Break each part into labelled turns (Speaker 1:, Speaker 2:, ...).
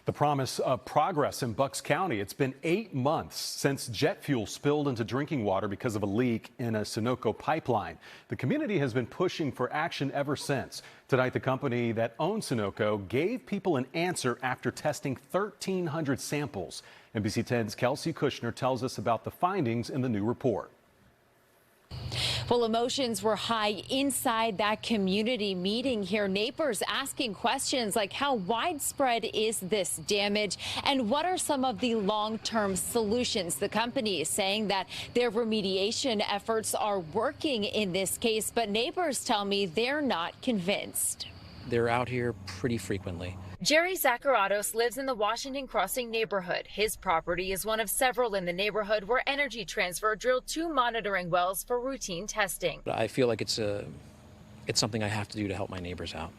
Speaker 1: The promise of progress in Bucks County. It's been 8 months since jet fuel spilled into drinking water because of a leak in a Sunoco pipeline. The community has been pushing for action ever since. Tonight, the company that owns Sunoco gave people an answer after testing 1,300 samples. NBC 10's Kelsey Kushner tells us about the findings in the new report.
Speaker 2: Well, emotions were high inside that community meeting here. Neighbors asking questions like how widespread is this damage and what are some of the long-term solutions? The company is saying that their remediation efforts are working in this case, but neighbors tell me they're not convinced.
Speaker 3: They're out here pretty frequently.
Speaker 2: Jerry Zacharatos lives in the Washington Crossing neighborhood. His property is one of several in the neighborhood where Energy Transfer drilled 2 monitoring wells for routine testing.
Speaker 3: I feel like it's something I have to do to help my neighbors out,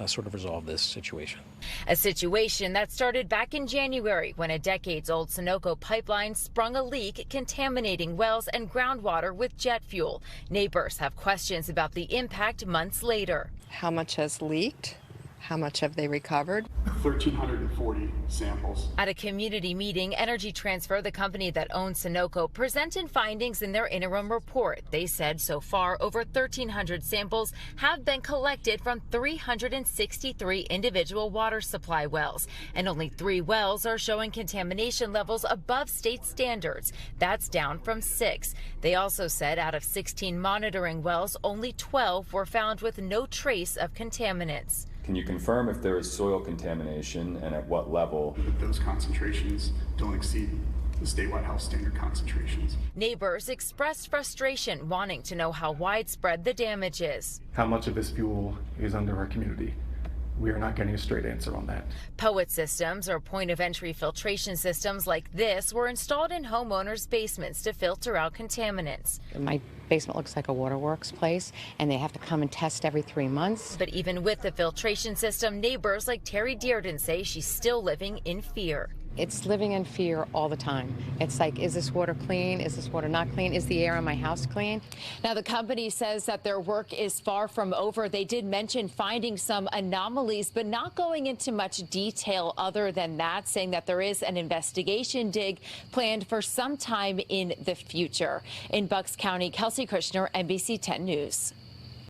Speaker 3: sort of resolve this situation.
Speaker 2: A situation that started back in January when a decades-old Sunoco pipeline sprung a leak, contaminating wells and groundwater with jet fuel. Neighbors have questions about the impact months later.
Speaker 4: How much has leaked? How much have they recovered?
Speaker 5: 1,340 samples.
Speaker 2: At a community meeting, Energy Transfer, the company that owns Sunoco, presented findings in their interim report. They said so far over 1,300 samples have been collected from 363 individual water supply wells, and only 3 wells are showing contamination levels above state standards. That's down from 6. They also said out of 16 monitoring wells, only 12 were found with no trace of contaminants.
Speaker 6: Can you confirm if there is soil contamination and at what level?
Speaker 5: Those concentrations don't exceed the statewide health standard concentrations.
Speaker 2: Neighbors expressed frustration, wanting to know how widespread the damage is.
Speaker 7: How much of this fuel is under our community? We are not getting a straight answer on that.
Speaker 2: POET systems, or point-of-entry filtration systems like this, were installed in homeowners' basements to filter out contaminants.
Speaker 8: My basement looks like a waterworks place, and they have to come and test every 3 months.
Speaker 2: But even with the filtration system, neighbors like Terry Dearden say she's still living in fear.
Speaker 8: It's living in fear all the time. It's like, is this water clean? Is this water not clean? Is the air in my house clean?
Speaker 2: Now, the company says that their work is far from over. They did mention finding some anomalies, but not going into much detail other than that, saying that there is an investigation dig planned for some time in the future. In Bucks County, Kelsey Kushner, NBC 10 News.